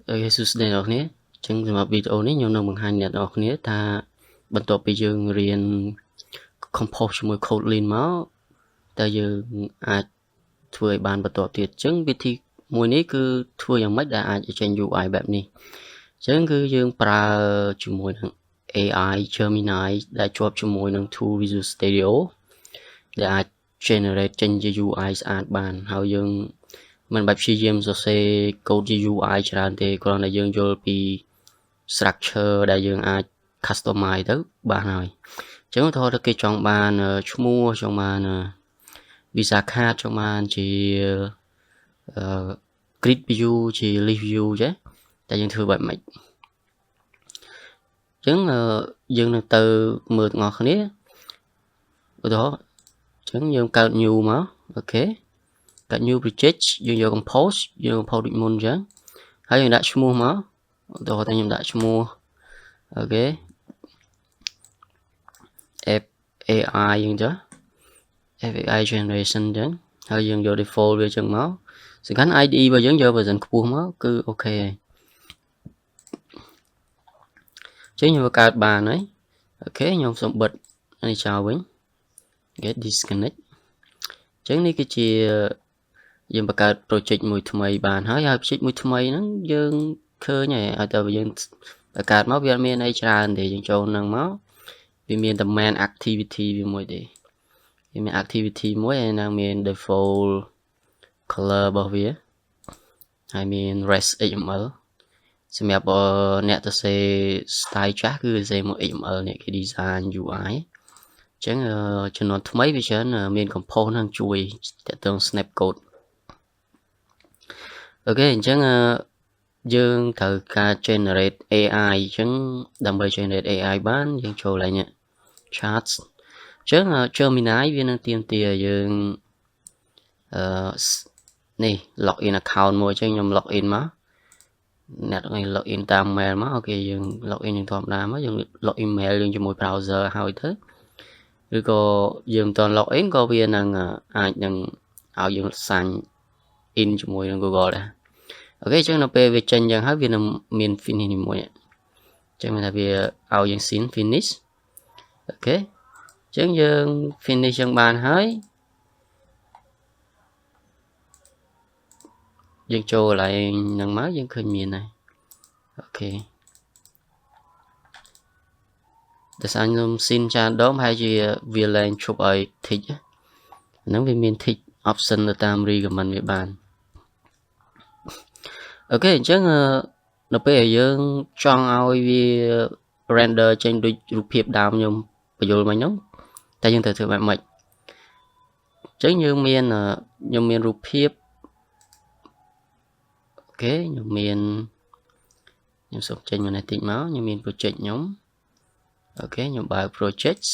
Jesus đây đó nhé chẳng mà video này nhóm nào bằng hai nhật đó nhé taបន្ទាប់ពីយើងរៀន compose ជាមួយ Kotlin មកតើយើងអាចធ្វើឲ្យបានបន្តទៀតអញ្ចឹងវិធីមួយនេះគឺធ្វើយ៉ាងម៉េចដែលអាចចេញ UI បែបនេះអញ្ចឹងគឺយើងប្រើជាមួយនឹង AI Gemini ដែលជាប់ជាមួយនឹង tool Visual Studio ដែលអាច generate ចេញជា UI ស្អាតបានហើយយើងមិនបាច់ព្យាយាមសរសេរ code ជា UI ច្រើនទេគ្រាន់តែយើងយល់ពី structure ដែលយើងអាច customize ទៅបានហើយអញ្ចឹងឧទាហរណ៍គេចង់បានឈ្មោះចង់បាន visa card ចង់បានជា grid view ជា list view ចេះតែយើងធ្វើបែបម៉េចអញ្ចឹងយើងនឹងទៅមើលទាំងអស់គ្នាឧទាហរណ៍អញ្ចឹងយើងកើត new មកអូខេកើត new project យើងយក compose យើង compose ដូចមុនអញ្ចឹងហើយយើងដាក់ឈ្មោះមកឧទាហរណ៍តែខ្ញុំដាក់ឈ្មោះអូខេ FAI យើងចុះ FAI generation អញ្ចឹងហើយយើងយក default វាអញ្ចឹងមកសំខាន់ IDE របស់យើងយក version ខ្ពស់មកគឺអូខេហើយអញ្ចឹងខ្ញុំបង្កើតបានហើយអូខេខ្ញុំសូមបិទនេះចោលវិញ get disconnect អញ្ចឹងនេះគឺជាយើងបង្កើត project មួយថ្មីបានហើយ project មួយថ្មីហ្នឹងយើងឃើញហើយឲ្យតែយើងបង្កើតមកវាអត់មានអីច្រើនទេយើងចូលហ្នឹងមកវាមានតែ main activity វាមួយទេវាមាន activity មួយហើយនឹងមាន default color របស់វាហើយមាន rest HTML សម្រាប់អ្នកទៅសេ style ចាស់គឺសេមក HTML នេះគេ design UI អញ្ចឹងចំនួនថ្មីវាច្រើនមាន compose ហ្នឹងជួយតាក់ទង snap code អូខេអញ្ចឹងយើងត្រូវការ generate AI អញ្ចឹងដើម្បី generate AI បានយើងចូលឡើងនេះ charts អញ្ចឹង Gemini វានឹងទាមទារយើងនេះ login account មួយអញ្ចឹងខ្ញុំ login មកអ្នកទាំងនេះ login តាម mail មកអូខេយើង login យ៉ាងធម្មតាមកយើង login mail យើងជាមួយ browser ហើយទៅឬក៏យើងមិនទាន់ login ក៏វានឹងអាចនឹងឲ្យយើង sign in ជាមួយនឹង Google ដែរអូខេអញ្ចឹងនៅពេលវាចេញយ៉ាងហើយវានឹងមាន finish នេះមួយអញ្ចឹងមានថាវាឲ្យយើង sin finish អូខេអញ្ចឹងយើង finish យ៉ាងបានហើយយើងចូលកន្លែងហ្នឹងមកយើងឃើញមានហើយអូខេតែសាញខ្ញុំ sin ច្រើនដងហើយជាវាឡើងឈប់ឲ្យ tick ហ្នឹងវាមាន tick option ទៅតាម recommend វាបានអូខេអញ្ចឹងនៅពេលយើងចង់ឲ្យវា render ចេញដូចរូបភាពដើមខ្ញុំបញ្យល់មិញហ្នឹងតែយើងត្រូវធ្វើបែបម៉េចអញ្ចឹងយើងមានខ្ញុំមានរូបភាពអូខេខ្ញុំសូមចេញមកនេះតិចមកខ្ញុំមាន project ខ្ញុំអូខេខ្ញុំបើក project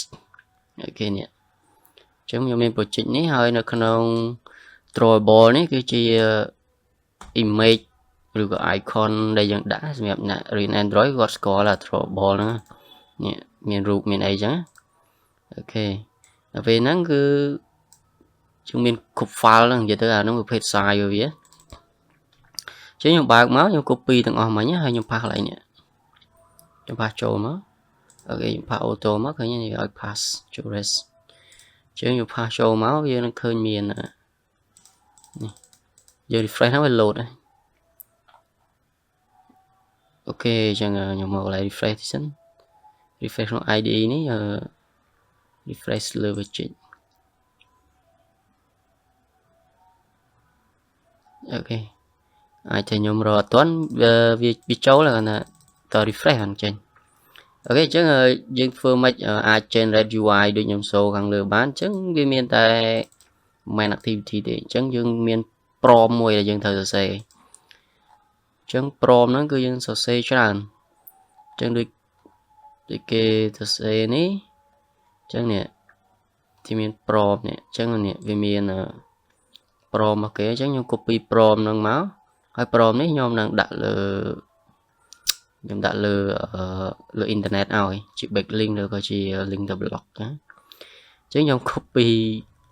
អូខេនេះអញ្ចឹងខ្ញុំមាន project នេះហើយនៅក្នុង drawable នេះគឺជា image ឬក៏ icon ដែលយើងដាក់សម្រាប់អ្នករៀន Android គាត់ស្គាល់ drawable ហ្នឹងនេះមានរូបមានអីចឹងអូខេដល់ពេលហ្នឹងគឺយើងមានគ្រប់ file ហ្នឹងនិយាយទៅអាហ្នឹងវាភេទ size វាអញ្ចឹងខ្ញុំបើកមកខ្ញុំ copy ទាំងអស់មិញហើយខ្ញុំ pass កន្លែងនេះខ្ញុំ pass ចូលមកអូខេខ្ញុំ pass auto មកឃើញនេះឲ្យ pass ចូល rest អញ្ចឹងខ្ញុំ pass ចូលមកវានឹងឃើញមាននេះយើង refresh ហ្នឹងវា load ហើយអូខេអញ្ចឹងខ្ញុំមកកន្លែង refresh សិន refresh ក្នុង IDE នេះrefresh លើ widget អូខេអាចតែខ្ញុំរកអត់ទាន់វាចូលហើយណាត refresh ហ្នឹងចេញអូខេអញ្ចឹងយើងធ្វើមិនអាច generate UI ដូចខ្ញុំសូខាងលើបានអញ្ចឹងវាមានតែ main activity ទេអញ្ចឹងយើងមាន prompt មួយដែលយើងត្រូវសរសេរអញ្ចឹង prompt ហ្នឹងគឺយើងសរសេរច្រើនអញ្ចឹងដូចគេសរសេរនេះអញ្ចឹងនេះទីមាន prompt នេះអញ្ចឹងនេះវាមាន prompt មកគេអញ្ចឹងខ្ញុំ copy prompt ហ្នឹងមកហើយ prompt នេះខ្ញុំនឹងដាក់លើ internet ឲ្យជា backlink ឬក៏ជា link ទៅ blog ណាអញ្ចឹងខ្ញុំ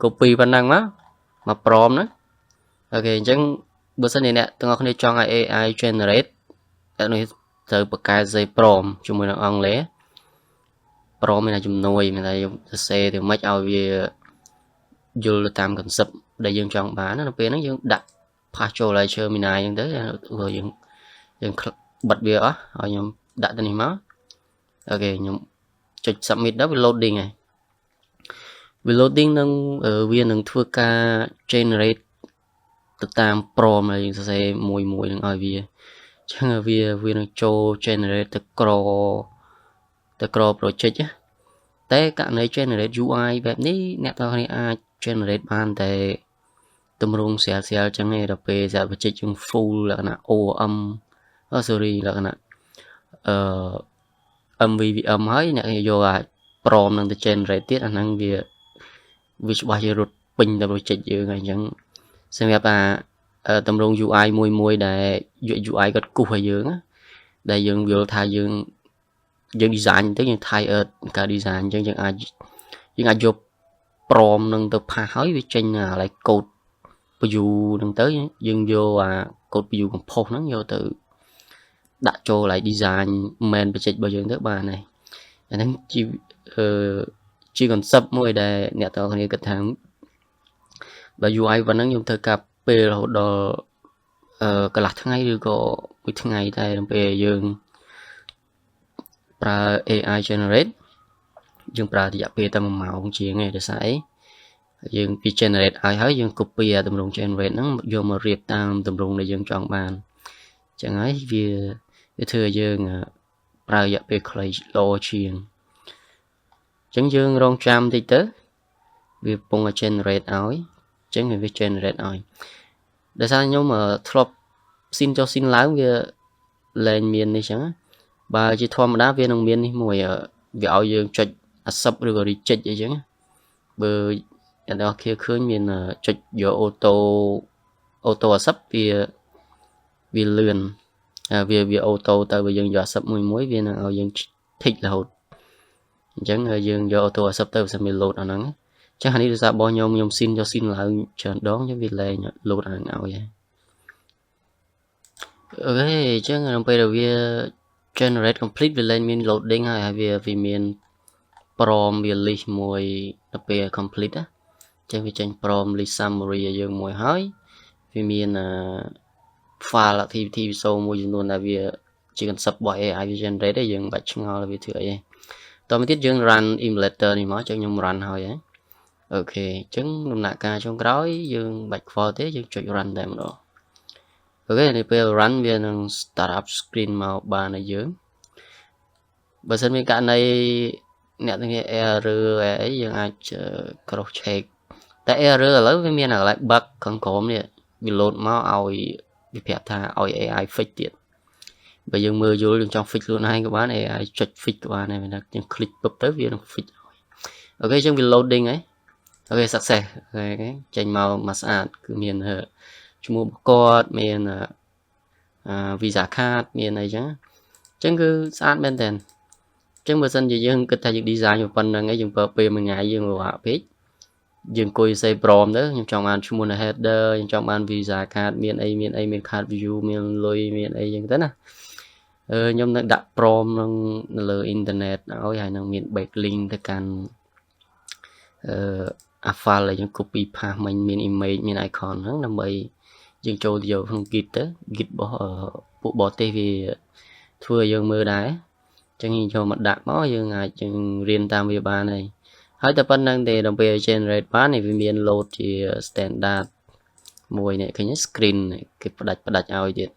copy ប៉ុណ្ណឹងមក prompt ណាអូខេអញ្ចឹងបើសិនជាអ្នកទាំងអស់គ្នាចង់ឲ្យ AI generate Tại nó từ bậc cái dây prom chung với ông lẽ prom này là chùm nuôi mình là xe thì mấy ao về vô tam concept để dương chọn bán nó bên nó dương đặt patcho lại chơi mình này dương tới rồi dương bật bia á rồi nhung đặt tên hình máu ok nhung cho submit đó với loading này vì loading nâng viên nâng thua ca generate từ tam prom này sẽ mùi nâng ở vì chẳng là vì nâng cho generate từ crawl project áแต่การใน generate UI แบบนี้អ្នកទាំងគ្នាអាច generate បានតែទម្រង់ស្រាលៗចឹងឯងដល់ពេលសាបច្ចេកយើង full លក្ខណៈ OM sorry លក្ខណៈMVVM ហើយអ្នកយកអា prom នឹងទៅ generate ទៀតអាហ្នឹងវាច្បាស់ជារត់ពេញដល់ project យើងហើយអញ្ចឹងសម្រាប់អាទម្រង់ UI មួយដែល UI គាត់គូសឲ្យយើងដែលយើងយល់ថាយើង design ទៅយើង thay ការ design អញ្ចឹងយើងអាចយក prom នឹងទៅផាសហើយវាចេញអាឡៃ code view នឹងទៅយើងយកអា code view compose ហ្នឹងយកទៅដាក់ចូលឡៃ design main project របស់យើងទៅបានហើយអាហ្នឹងជា concept មួយដែលអ្នកទាំងគ្នាគិតថាបើ UI ប៉ុណ្ណឹងខ្ញុំធ្វើការពេលរហូតដល់កន្លះថ្ងៃឬក៏មួយថ្ងៃតែពេលយើងប្រើ AI generate យើងប្រើរយៈពេលតែ1ម៉ោងជាងឯងដោយសារអីយើងពី generate ហើយយើង copy អាទម្រង់ generate ហ្នឹងយកមករៀបតាមទម្រង់ដែលយើងចង់បានអញ្ចឹងហើយវាធ្វើឲ្យយើងប្រើរយៈពេលខ្លីល្អជាងអញ្ចឹងយើងរងចាំតិចទៅវាពង generate ឲ្យអញ្ចឹងវា generate ឲ្យដោយសារខ្ញុំធ្លាប់ស៊ីនចុះស៊ីនឡើងវាលែងមាននេះអញ្ចឹងបើជាធម្មតាវានឹងមាននេះមួយវាឲ្យយើងចុច accept ឬក៏ reject អីចឹងបើអ្នកនរគ្នាឃើញមានចុចយក auto accept វាលឿនវា auto ទៅបើយើងយក accept មួយវានឹងឲ្យយើង tick រហូតអញ្ចឹងយើងយក auto accept ទៅវា load អាហ្នឹងអញ្ចឹងនេះដោយសាររបស់ខ្ញុំស៊ីនយកស៊ីនឡើងច្រើនដងអញ្ចឹងវាលែង load អាហ្នឹងឲ្យហើយអូខេអញ្ចឹងដល់ពេលដែលវា generate complete វាលែងមាន loading ហើយវាមាន prom វា list មួយដល់ពេល complete ណាអញ្ចឹងវាចេញ prom list summary ឲ្យយើងមួយហើយវាមាន file activity វិសូមួយចំនួនដែលវាជា concept របស់ AI វា generate ទេយើងមិនបាច់ឆ្ងល់វាធ្វើអីទេតទៅទៀតយើង run emulator នេះមកអញ្ចឹងខ្ញុំ run ហើយហ៎អូខេអញ្ចឹងដំណាក់កាលចុងក្រោយយើងបាច់ខ្វល់ទេយើងចុច run តែម្ដងអូខេនៅពេល run វានឹង start up screen មកបានឲ្យយើងបើសិនមានករណីអ្នកទាំង error អីយើងអាច cross check តែ error ឥឡូវវាមានកន្លែង bug ខាងក្រោមនេះវា load មកឲ្យវាប្រាប់ថាឲ្យ AI fix ទៀតបើយើងមើលយល់យើងចង់ fix ខ្លួនឯងក៏បាន AI ចុច fix ក៏បានដែរយើង click ពឹបទៅវានឹង fix ឲ្យអូខេអញ្ចឹងវា loading ហើយអូខេ success អូខេចេញមកស្អាតគឺមានឈ្មោះរបស់គាត់មាន visa card មានអីចឹងគឺស្អាតមែនតើអញ្ចឹងបើសិនជាយើងគិតថាយើង design ប៉ុណ្្នឹងឯងយើងប្រើពេលមួយថ្ងៃយើងរហ័សពេកយើងអង្គុយ save prom ទៅខ្ញុំចង់បានឈ្មោះនៅ header ខ្ញុំចង់បាន visa card មានអីមាន card view មានលុយមានអីចឹងទៅណាខ្ញុំនឹងដាក់ prom នៅលើ internet ឲ្យហើយនឹងមាន backlink ទៅកាន់file ដែលយើង copy paste មិញមាន image មាន icon ហ្នឹងដើម្បីយើងចូលទៅក្នុង git ទៅ git របស់ពួកបរទេសវាធ្វើឲ្យយើងមើលដែរអញ្ចឹងយើងចូលមកដាក់មកយើងអាចយើងរៀនតាមវាបានហើយតែប៉ុណ្្នឹងទេដល់ពេល generate បានវាមាន load ជា standard មួយនេះឃើញ screen គេផ្ដាច់ឲ្យទៀត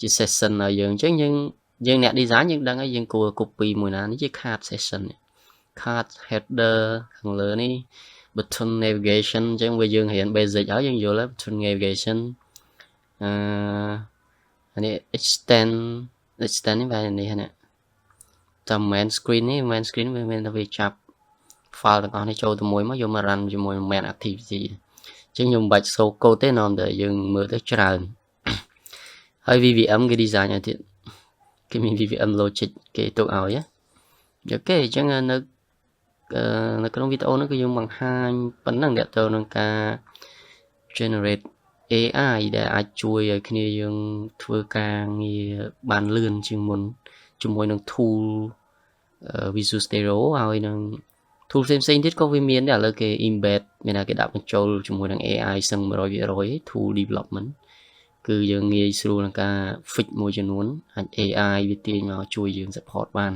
ជា session ឲ្យយើងអញ្ចឹងយើងអ្នក design យើងដឹងហើយយើងគួរ copy មួយណានេះជា card session card header ខាងលើនេះ button navigation អញ្ចឹងវាយើងរៀន basic ហើយយើងយល់ button navigation នេះ extend នេះបែរនេះណាតាម main screen នេះ main screen វាមានតែវាចាប់ file ទាំងអស់នេះចូលទៅមួយមកយកមក run ជាមួយ main activity អញ្ចឹងខ្ញុំមិនបាច់សូកូដទេនាំតែយើងមើលទៅច្រើនហើយ VVM គេ design ឲ្យទៀតគេមាន VVM logic គេទុកឲ្យអូខេអញ្ចឹងនៅក្នុងវីដេអូនេះគឺយើងបង្ហាញប៉ុណ្ណឹងទាក់ទងនឹងការ generate AI ដែលអាចជួយឲ្យគ្នាយើងធ្វើការងារបានលឿនជាងមុនជាមួយនឹង tool Visual Studio ហើយនឹង tool ផ្សេងៗទៀតក៏វាមានដែរឥឡូវគេ embed មានថាគេដាក់បញ្ចូលជាមួយនឹង AI សឹង 100% tool development គឺយើងងាយស្រួលក្នុងការ fix មួយចំនួនអាច AI វាទាញមកជួយយើង support បាន